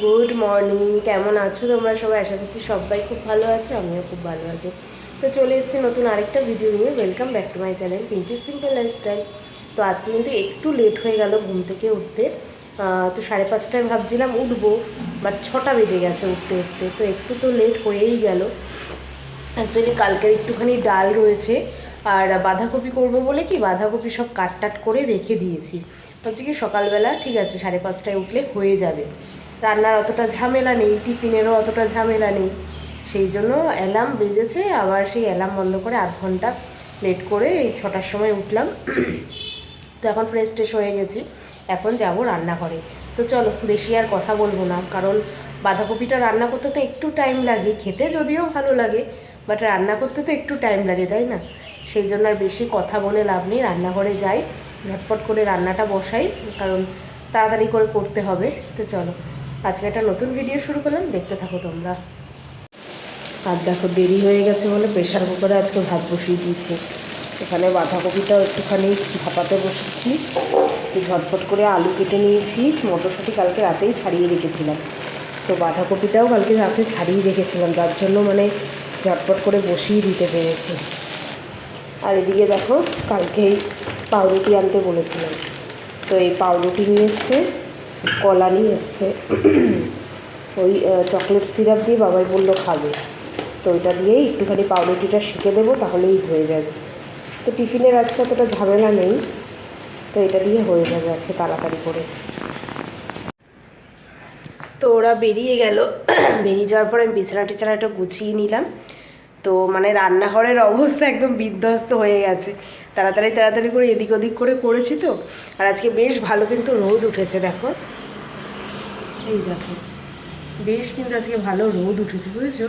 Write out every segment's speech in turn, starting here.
Good morning, কেমন আছো তোমরা সবাই? আশা করছি সবাই খুব ভালো আছে, আমিও খুব ভালো আছি। তো চলে এসেছি নতুন আরেকটা ভিডিও নিয়ে। Welcome back to my channel Pinky simple lifestyle. তো আজকে কিন্তু একটু লেট হয়ে গেল ঘুম থেকে উঠতে। তো 5:30টায় ভাবছিলাম উঠবো, বাট 6টা বেজে গেছে উঠতে উঠতে, তো একটু তো লেট হয়েই গেল। অ্যাকচুয়ালি কালকের একটুখানি ডাল রয়েছে, আর বাঁধাকপি করবো বলে কি বাঁধাকপি সব কাট করে রেখে দিয়েছি। ভাবছি কি সকালবেলা ঠিক আছে 5:30টায় উঠলে হয়ে যাবে, রান্নার অতটা ঝামেলা নেই, টিফিনেরও অতটা ঝামেলা নেই। সেই জন্য অ্যালার্ম বেজেছে, আবার সেই অ্যালার্ম বন্ধ করে 8 ঘন্টা লেট করে এই 6টার সময় উঠলাম। তো এখন ফ্রেশ ট্রেশ হয়ে গেছি, এখন যাব রান্নাঘরে। তো চলো বেশি আর কথা বলবো না, কারণ বাঁধাকপিটা রান্না করতে তো একটু টাইম লাগে, খেতে যদিও ভালো লাগে, বাট রান্না করতে তো একটু টাইম লাগে, তাই না? সেই জন্য আর বেশি কথা বলে লাভ নেই, রান্নাঘরে যাই, ঝটপট করে রান্নাটা বসাই, কারণ তাড়াতাড়ি করে করতে হবে। তো চলো আজকে একটা নতুন ভিডিও শুরু করলাম, দেখতে থাকো তোমরা। আর দেখো দেরি হয়ে গেছে বলে প্রেশার কুকারে আজকে ভাত বসিয়ে দিয়েছি। এখানে বাঁধাকপিটাও একটুখানি ভাপাতে বসেছি, একটু ঝটপট করে আলু কেটে নিয়েছি, মটরশুঁটি কালকে রাতেই ছাড়িয়ে রেখেছিলাম, তো বাঁধাকপিটাও কালকে রাতে ছাড়িয়ে রেখেছিলাম, যার জন্য মানে ঝটপট করে বসিয়ে দিতে পেরেছি। আর এদিকে দেখো কালকেই পাউরুটি আনতে বলেছিলাম, তো এই পাউরুটি নিয়ে এসছে, কলা নিয়ে এসছে, ওই চকলেট সিরাপ দিয়ে বাবাই বললো খাবে, তো ওইটা দিয়েই একটুখানি পাউরুটিটা সেঁকে দেবো, তাহলেই হয়ে যাবে। তো টিফিনের আজকে অতটা ঝামেলা নেই, তো এটা দিয়ে হয়ে যাবে আজকে তাড়াতাড়ি করে। তো ওরা বেরিয়ে গেল, বেরিয়ে যাওয়ার পরে আমি বিছানা টিছানাটা গুছিয়ে নিলাম। তো মানে রান্নাঘরের অবস্থা একদম বিধ্বস্ত হয়ে গেছে, তাড়াতাড়ি করে এদিক ওদিক করে করেছি তো। আর আজকে বেশ ভালো কিন্তু রোদ উঠেছে, দেখো এই দেখো, বেশ কিন্তু আজকে ভালো রোদ উঠেছে, বুঝেছো?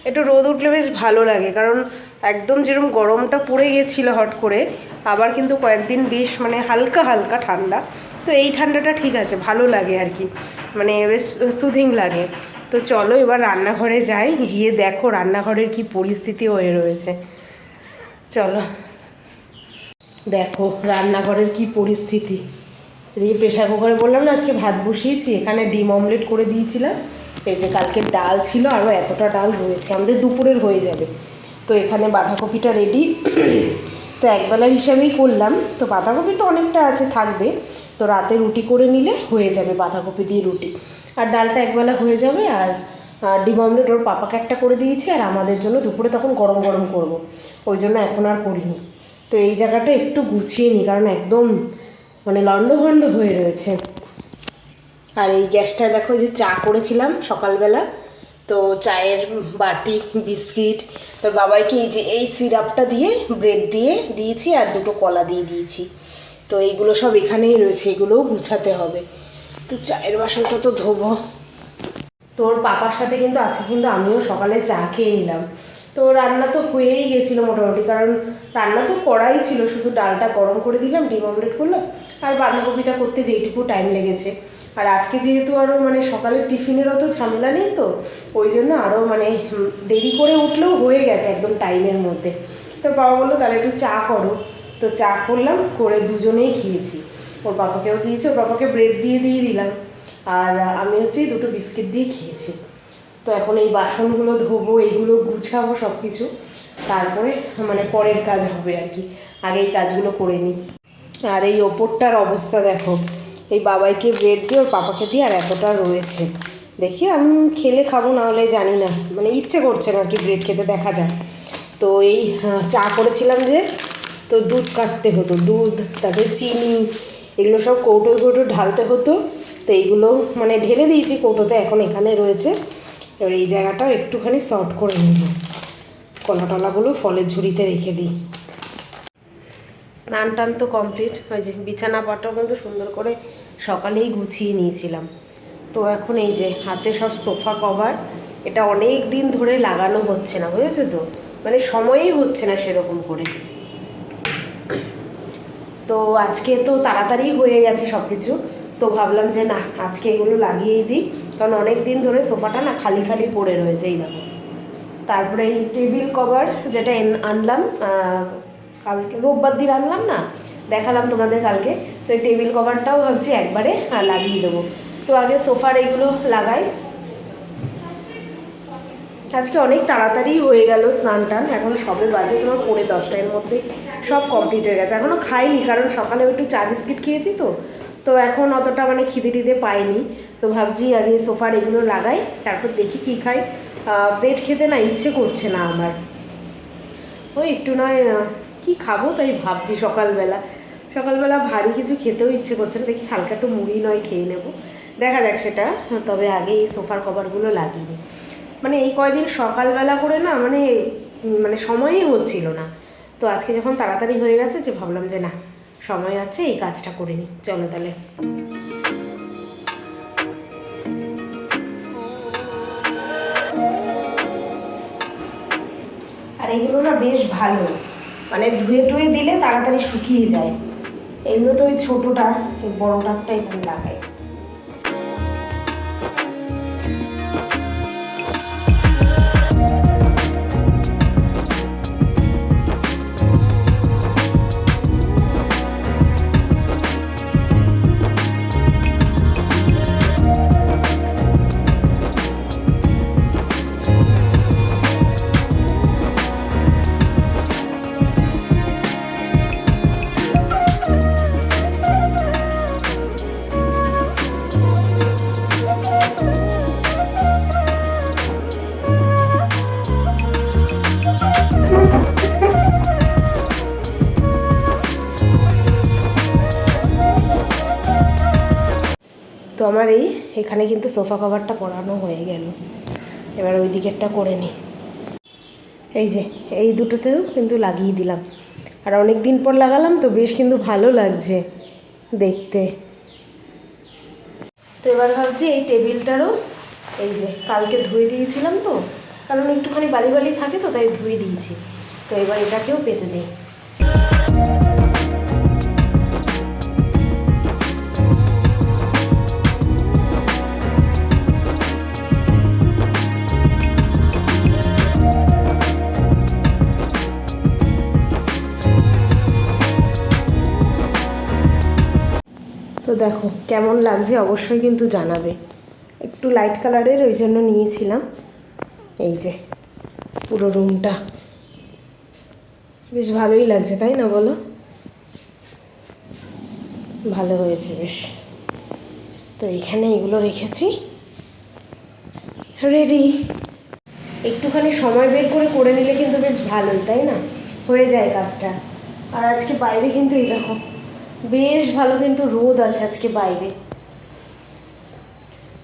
একটু রোদ উঠলে বেশ ভালো লাগে, কারণ একদম যেরকম গরমটা পড়ে গিয়েছিলো হট করে, আবার কিন্তু কয়েকদিন বেশ মানে হালকা হালকা ঠান্ডা। তো এই ঠান্ডাটা ঠিক আছে, ভালো লাগে আর কি, মানে বেশ সুদিং লাগে। তো চলো এবার রান্নাঘরে যাই, গিয়ে দেখো রান্নাঘরের কি পরিস্থিতি হয়ে রয়েছে। চলো দেখো রান্নাঘরের কি পরিস্থিতি। এদিকে প্রেশার কুকারে বললাম না আজকে ভাত বসিয়েছি, এখানে ডিম অমলেট করে দিয়েছিলাম। এই যে কালকের ডাল ছিল, আরও এতটা ডাল রয়েছে, আমাদের দুপুরের হয়ে যাবে। তো এখানে বাঁধাকপিটা রেডি, তো একবেলার হিসাবেই করলাম, তো বাঁধাকপি তো অনেকটা আছে থাকবে, তো রাতে রুটি করে নিলে হয়ে যাবে বাঁধাকপি দিয়ে রুটি, আর ডালটা একবেলা হয়ে যাবে। আর ডিম অমলেট ওর পাপাকে একটা করে দিয়েছি, আর আমাদের জন্য দুপুরে তখন গরম গরম করব, ওই জন্য এখন আর করিনি। তো এই জায়গাটা একটু গুছিয়ে নিই, কারণ একদম মানে লণ্ডভণ্ড হয়ে রয়েছে। আর এই গ্যাসটায় দেখো যে চা করেছিলাম সকালবেলা, তো চায়ের বাটি, বিস্কিট, তো বাবাইকে এই যে এই সিরাপটা দিয়ে ব্রেড দিয়ে দিয়েছি, আর দুটো কলা দিয়ে দিয়েছি। তো এইগুলো সব এখানেই রয়েছে, এগুলোও গুছাতে হবে। তো চায়ের বাসনটা তো ধোবো। তোর পাপার সাথে কিন্তু আছে, কিন্তু আমিও সকালে চা খেয়ে নিলাম। তো রান্না তো হয়েই গেছিলো মোটামুটি, কারণ রান্না তো করাই ছিল, শুধু ডালটা গরম করে দিলাম, ডিম অমলেট করলাম, আর বাঁধাকপিটা করতে যেইটুকু টাইম লেগেছে। আর আজকে যেহেতু আরও মানে সকালের টিফিনেরও তো ঝামেলা নেই, তো ওই জন্য আরও মানে দেরি করে উঠলেও হয়ে গেছে একদম টাইমের মধ্যে। তো বাবা বললো তাহলে একটু চা করো, তো চা করলাম, করে দুজনেই খেয়েছি, ওর পাপাকেও দিয়েছি, ওর পাপাকে ব্রেড দিয়ে দিলাম, আর আমি হচ্ছে দুটো বিস্কিট দিয়ে খেয়েছি। তো এখন এই বাসনগুলো ধোবো, এইগুলো গুছাবো সব কিছু, তারপরে মানে পরের কাজ হবে আর কি, আগে এই কাজগুলো করে নিই। আর এই ওপরটার অবস্থা দেখো, এই বাবাইকে ব্রেড দিয়ে ওর পাপাকে দিয়ে আর এতটা রয়েছে, দেখি আমি খেলে খাবো, না হলে জানি না, মানে ইচ্ছে করছে না আর কি ব্রেড খেতে, দেখা যায়। তো এই চা করেছিলাম যে, তো দুধ কাটতে হতো, দুধ তারপরে চিনি, এগুলো সব কৌটো ঢালতে হতো, তো এইগুলো মানে ঢেলে দিয়েছি কৌটোতে, এখন এখানে রয়েছে। এবার এই জায়গাটাও একটুখানি সফট করে নেব, কলা টলাগুলো ফলের ঝুড়িতে রেখে দিই। স্নান টান তো কমপ্লিট, ওই যে বিছানা পাটাও কিন্তু সুন্দর করে সকালেই গুছিয়ে নিয়েছিলাম। তো এখন এই যে হাতে সব সোফা কভার, এটা অনেক দিন ধরে লাগানো হচ্ছে না, বুঝেছো তো, মানে সময়ই হচ্ছে না সেরকম করে। তো আজকে তো তাড়াতাড়ি হয়ে গেছে সব কিছু, তো ভাবলাম যে না আজকে এগুলো লাগিয়েই দিই, কারণ অনেক দিন ধরে সোফাটা না খালি খালি পড়ে রয়েছে, এই দেখো। তারপরে এই টেবিল কভার যেটা আনলাম কালকে রোববার দিন আনলাম না, দেখালাম তোমাদের কালকে, তো এই টেবিল কভারটাও ভাবছি একবারে লাগিয়ে দেবো, তো আগে সোফার এগুলো লাগাই। আজকে অনেক তাড়াতাড়ি হয়ে গেল স্নান টান, এখন সবে বাজে তোমার 10:30 মধ্যে সব কমপ্লিট হয়ে গেছে। এখনও খাইনি কারণ সকালে একটু চা বিস্কিট খেয়েছি, তো এখন অতটা মানে খিদে টিদে পাইনি। তো ভাবছি আগে সোফার এগুলো লাগাই, তারপর দেখি কী খাই। ব্রেড খেতে না ইচ্ছে করছে না আমার, ওই একটু নয় কি খাবো তাই ভাবছি। সকালবেলা ভারী কিছু খেতেও ইচ্ছে করছে না, দেখি হালকা একটু মুড়ি নয় খেয়ে নেব, দেখা যাক সেটা। তবে আগে এই সোফার কভারগুলো লাগিয়ে দিই। মানে এই কয়দিন সকালবেলা করে না মানে সময়ই হচ্ছিল না। তো আজকে যখন তাড়াতাড়ি হয়ে গেছে, যে ভাবলাম যে না সময় আছে, এই কাজটা করে নিই। চলো তাহলে। আর এগুলো না বেশ ভালো, মানে ধুয়ে টুয়ে দিলে তাড়াতাড়ি শুকিয়ে যায়। এগুলো তো ওই ছোটোটা, এই বড়োটারটা এখানে লাগাই। তো আমার এখানে কিন্তু সোফা কভারটা করানো হয়ে গেল, এবার ওই দিকেরটা করে নিই। এই যে এই দুটোতেও কিন্তু লাগিয়ে দিলাম, আর অনেক দিন পর লাগালাম তো বেশ কিন্তু ভালো লাগছে দেখতে। তো এবার ভাবছি এই টেবিলটারও, এই যে কালকে ধুয়ে দিয়েছিলাম তো, কারণ একটুখানি বালি বালি থাকে তো তাই ধুয়ে দিয়েছি, তো এবার এটাকেও পেতে দিই। তো দেখো কেমন লাগছে অবশ্যই কিন্তু জানাবে। একটু লাইট কালারের ওই জন্য নিয়েছিলাম। এই যে পুরো রুমটা বেশ ভালোই লাগছে, তাই না বলো? ভালো হয়েছে বেশ। তো এখানে এগুলো রেখেছি রেডি। একটুখানি সময় বের করে নিলে কিন্তু বেশ ভালোই, তাই না? হয়ে যায় কাজটা। আর আজকে বাইরে কিন্তু এই দেখো বেশ ভালো কিন্তু রোদ আছে আজকে বাইরে।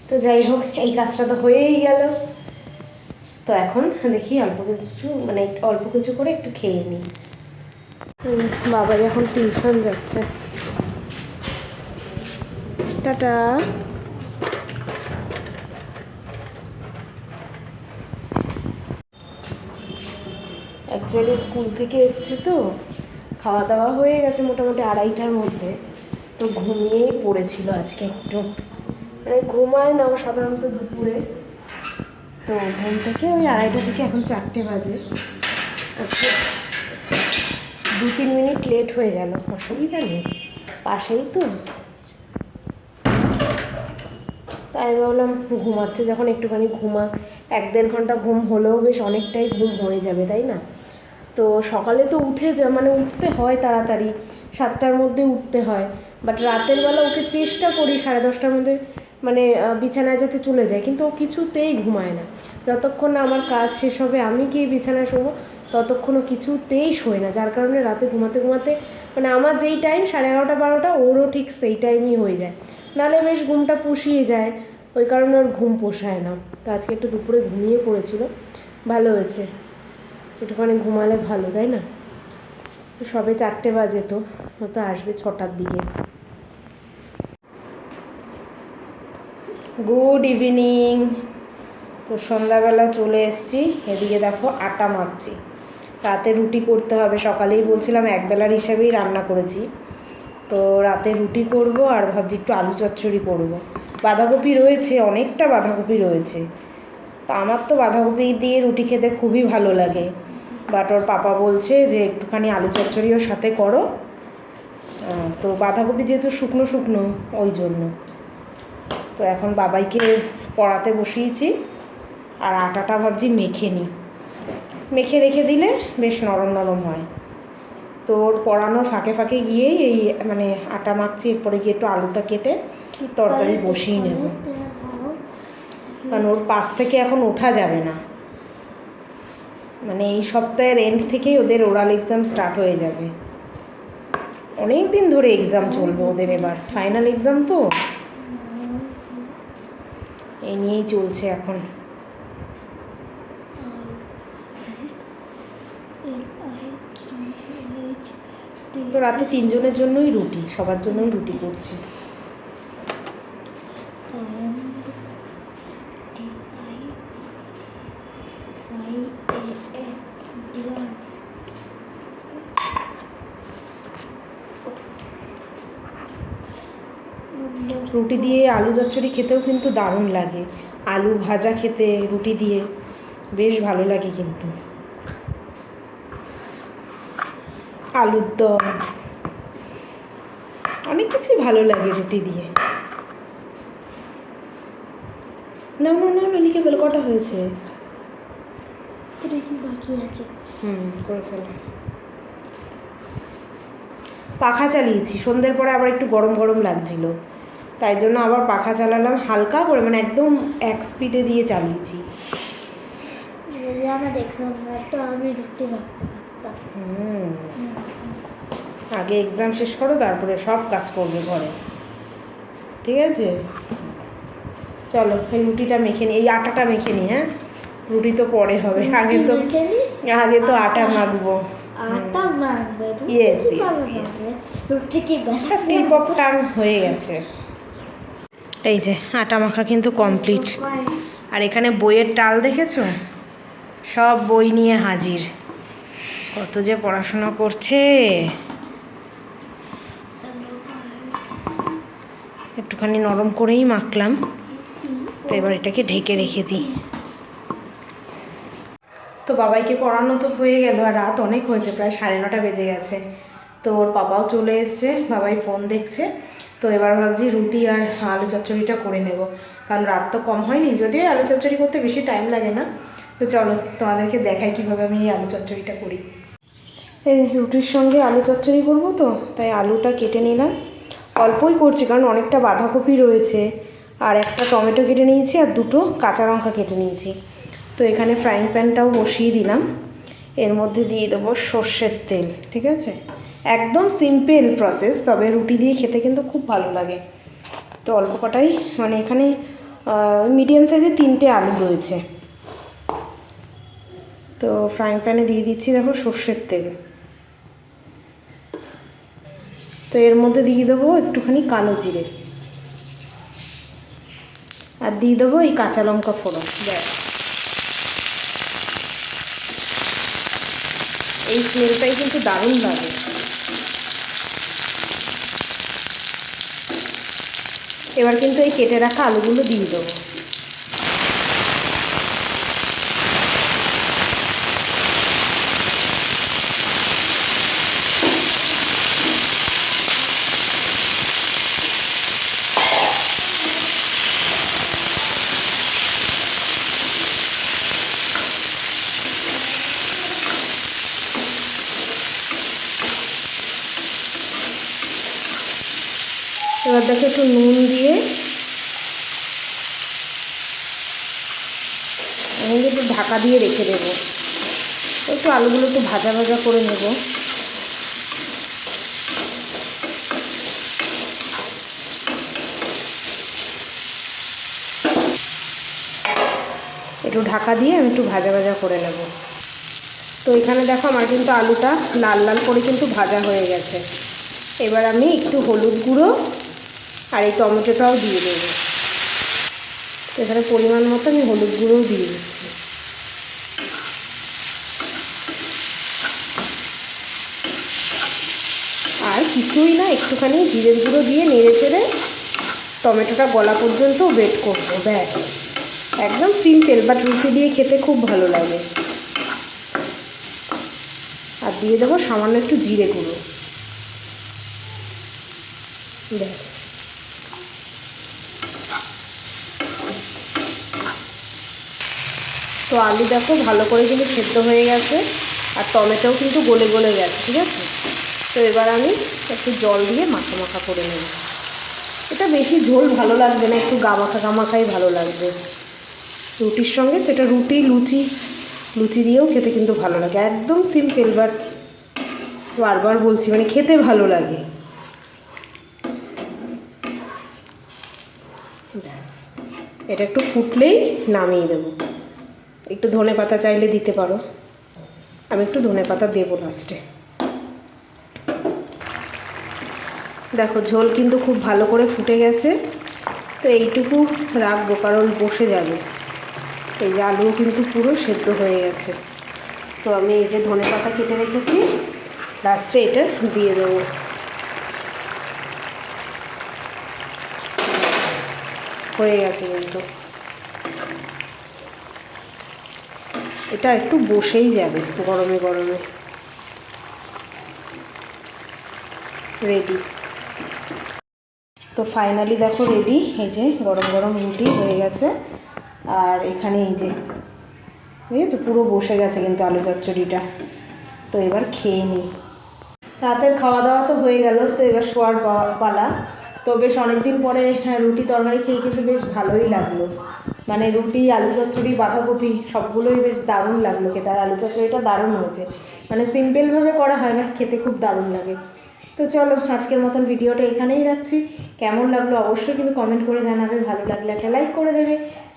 তো যাই হোক, এই কাজটা তো হয়েই গেল। তো এখন দেখি অল্প কিছু করে একটু খেয়ে নিই। বাবা এখন টিউশন যাচ্ছে। টাটা। অ্যাকচুয়ালি স্কুল থেকে এসছে তো, খাওয়া দাওয়া হয়ে গেছে মোটামুটি 2:30টার মধ্যে। তো ঘুমিয়েই পড়েছিল আজকে একটু, মানে ঘুমায় না সাধারণত দুপুরে। তো ঘুম থেকে ওই 2:30 থেকে এখন 4টে বাজে। আজকে 2-3 মিনিট লেট হয়ে গেল, অসুবিধা নেই, পাশেই তো। তাই ভাবলাম ঘুমাচ্ছে যখন একটুখানি ঘুমাক, 1-1.5 ঘন্টা ঘুম হলেও বেশ অনেকটাই ঘুম হয়ে যাবে, তাই না? তো সকালে তো উঠতে হয় তাড়াতাড়ি, 7টার মধ্যে উঠতে হয়। বাট রাতের বেলা উঠে চেষ্টা করি 10:30টার মধ্যে মানে বিছানায় যাতে চলে যায়, কিন্তু ও কিছুতেই ঘুমায় না। যতক্ষণ না আমার কাজ শেষ হবে আমি গিয়ে বিছানায় শোবো, ততক্ষণও কিছুতেই শোয় না। যার কারণে রাতে ঘুমাতে মানে আমার যেই টাইম 11:30-12টা, ওরও ঠিক সেই টাইমই হয়ে যায়, নাহলে বেশ ঘুমটা পুষিয়ে যায়। ওই কারণে ওর ঘুম পোষায় না। তো আজকে একটু দুপুরে ঘুমিয়ে পড়েছিল, ভালো হয়েছে, একটুখানি ঘুমালে ভালো, তাই না? তো সবে 4টে বাজে, তো হয়তো আসবে 6টার দিকে। Good evening. তো সন্ধ্যাবেলা চলে এসেছি, এদিকে দেখো আটা মাখছি, রাতে রুটি করতে হবে। সকালেই বলছিলাম একবেলার হিসাবেই রান্না করেছি, তো রাতে রুটি করব। আর ভাবছি একটু আলু চচ্চড়ি করব। বাঁধাকপি রয়েছে, অনেকটা বাঁধাকপি রয়েছে। তো আমার তো বাঁধাকপি দিয়ে রুটি খেতে খুবই ভালো লাগে, বাট ওর পাপা বলছে যে একটুখানি আলু চচ্চড়িও সাথে করো। তো বাঁধাকপি যেহেতু শুকনো শুকনো, ওই জন্য। তো এখন বাবাইকে পড়াতে বসিয়েছি, আর আটাটা ভাবছি মেখে নিই, মেখে রেখে দিলে বেশ নরম নরম হয়। তো ওর পড়ানোর ফাঁকে ফাঁকে গিয়েই এই মানে আটা মাখছি, এরপরে গিয়ে একটু আলুটা কেটে তরকারি বসিয়ে নেব, কারণ ওর পাশ থেকে এখন ওঠা যাবে না। মানে এই সপ্তাহের এন্ড থেকেই ওদের ওরাল এক্সাম স্টার্ট হয়ে যাবে। অনেক দিন ধরে এক্সাম চলবে ওদের, এবার ফাইনাল এক্সাম তো এই নিয়েই চলছে এখন। তো রাতে 3 জনের জন্যই রুটি, সবার জন্যই রুটি করছি। রুটি দিয়ে আলু চচ্চড়ি খেতেও কিন্তু দারুণ লাগে, আলু ভাজা খেতে রুটি দিয়ে বেশ ভালো লাগে কিন্তু। আলুর দম, অনেক কিছুই ভালো লাগে রুটি দিয়ে। না না না না, লিখে ফেলো, কটা হয়েছে? বাকি আছে। করে ফেলো। পাখা চালিয়েছি, সন্ধ্যের পরে আবার একটু গরম গরম লাগছিল, তাই জন্য আবার পাখা চালালাম হালকা করে, মানে একদম 1 স্পিডে দিয়ে চালিয়েছি। আমার এক্সাম তো আমি রুটি মাখতে পারতাম। আগে এক্সাম শেষ করো, তারপরে সব কাজ করবে ঘরে, ঠিক আছে? চলো এই রুটিটা মেখে নিই, এই আটাটা মেখে নিই। হ্যাঁ, রুটি তো পরে হবে, আগে তো আটা মাখবো। আটা মাখবে, ইয়েস, রুটি কি স্লিপ অফ টাং হয়ে গেছে। এই যে আটা মাখা কিন্তু কমপ্লিট। আর এখানে বইয়ের টাল দেখেছো, সব বই নিয়ে হাজির, কত যে পড়াশোনা করছে। একটুখানি নরম করেই মাখলাম, তো এবার এটাকে ঢেকে রেখে দিই। তো বাবাইকে পড়ানো তো হয়ে গেল, আর রাত অনেক হয়েছে, প্রায় 9:30 বেজে গেছে। তো ওর বাবাও চলে এসছে, বাবাই ফোন দেখছে। তো এবার ভাবছি রুটি আর আলু চচ্চড়িটা করে নেব, কারণ রাত তো কম হয়নি, যদিও আলু চচ্চড়ি করতে বেশি টাইম লাগে না। তো চলো তোমাদেরকে দেখাই কীভাবে আমি এই আলু চচ্চড়িটা করি। এই রুটির সঙ্গে আলু চচ্চড়ি করবো, তো তাই আলুটা কেটে নিলাম, অল্পই করছি কারণ অনেকটা বাঁধাকপি রয়েছে, আর একটা টমেটো কেটে নিয়েছি, আর 2টো কাঁচা লঙ্কা কেটে নিয়েছি। তো এখানে ফ্রাইং প্যানটাও বসিয়ে দিলাম, এর মধ্যে দিয়ে দেবো সর্ষের তেল। ঠিক আছে, একদম সিম্পল প্রসেস, তবে রুটি দিয়ে খেতে কিন্তু খুব ভালো লাগে। তো অল্প কটাই, মানে এখানে মিডিয়াম সাইজের 3টে আলু রয়েছে। তো ফ্রাইং প্যানে দিয়ে দিচ্ছি দেখো সর্ষের তেল। তো এর মধ্যে দিয়ে দেবো একটুখানি কালো জিরে, আর দিয়ে দেবো এই কাঁচা লঙ্কা ফোড়ন। ব্যাস, এই স্মেলটাই কিন্তু দারুণ লাগে। এবার কিন্তু এই কেটে রাখা আলুগুলো দিয়ে দেবো। এবার দেখো একটু নুন দিয়ে আমি একটু ঢাকা দিয়ে রেখে দেবো, একটু আলুগুলো একটু ভাজা ভাজা করে নেব। একটু ঢাকা দিয়ে আমি একটু ভাজা ভাজা করে নেব। তো এখানে দেখো আমার কিন্তু আলুটা লাল লাল করে কিন্তু ভাজা হয়ে গেছে। এবার আমি একটু হলুদ গুঁড়ো আর এই টমেটোটাও দিয়ে দেবো। তো এখানে পরিমাণ মতো আমি হলুদ গুঁড়োও দিয়ে দিচ্ছি। আর কিছুই না, একটুখানি জিরের গুঁড়ো দিয়ে নেড়ে চেড়ে টমেটোটা গলা পর্যন্ত ওয়েট করবো। ব্যাস, একদম সিম্পল, বাট রুটি দিয়ে খেতে খুব ভালো লাগে। আর দিয়ে দেবো সামান্য একটু জিরে গুঁড়ো। ব্যাস, আলু দেখো ভালো করে কিন্তু সেদ্ধ হয়ে গেছে, আর টমেটোও কিন্তু গলে গলে গেছে, ঠিক আছে। তো এবার আমি একটু জল দিয়ে মাখা মাখা করে নেব। এটা বেশি ঝোল ভালো লাগবে না, একটু গামাখাই ভালো লাগবে রুটির সঙ্গে। তো এটা রুটি লুচি দিয়েও খেতে কিন্তু ভালো লাগে, একদম সিম্পল, বাট বারবার বলছি মানে খেতে ভালো লাগে। ব্যাস, এটা একটু ফুটলেই নামিয়ে দেবো। একটু ধনেপাতা চাইলে দিতে পারো, আমি একটু ধনেপাতা দেবো লাস্টে। দেখো ঝোল কিন্তু খুব ভালো করে ফুটে গেছে। তো এইটুকু রাখবো কারণ বসে যাবে। এই যে আলুও কিন্তু পুরো সেদ্ধ হয়ে গেছে। তো আমি এই যে ধনেপাতা কেটে রেখেছি, লাস্টে এটা দিয়ে দেবো। হয়ে গেছে কিন্তু এটা একটু বসেই যাবে গরমে গরমে। রেডি। তো ফাইনালি দেখো রেডি। এই যে গরম গরম রুটি হয়ে গেছে, আর এখানে এই যে ঠিক আছে পুরো বসে গেছে কিন্তু আলু চচ্চড়িটা। তো এবার খেয়ে নিই। রাতের খাওয়া দাওয়া তো হয়ে গেল, তো এবার শোয়ার পালা। তো বেশ অনেকদিন পরে রুটি তরকারি খেয়ে কিন্তু বেশ ভালোই লাগলো। মানে রুটি, আলু চচ্চড়ি, বাঁধাকপি সবগুলোই বেশ দারুণ লাগলো খেতে। আর আলু চচ্চড়িটা দারুণ হয়েছে, মানে সিম্পলভাবে করা হয় বাট খেতে খুব দারুণ লাগে। তো চলো আজকের মতন ভিডিওটা এখানেই রাখছি। কেমন লাগলো অবশ্যই কিন্তু কমেন্ট করে জানাবে, ভালো লাগলে একটা লাইক করে দেবে,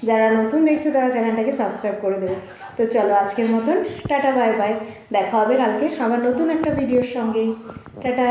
যারা নতুন দেখছো তারা চ্যানেলটাকে সাবস্ক্রাইব করে দেবে। তো চলো আজকের মতন টাটা বাই বাই, দেখা হবে কালকে আবার নতুন একটা ভিডিওর সঙ্গে। টাটা।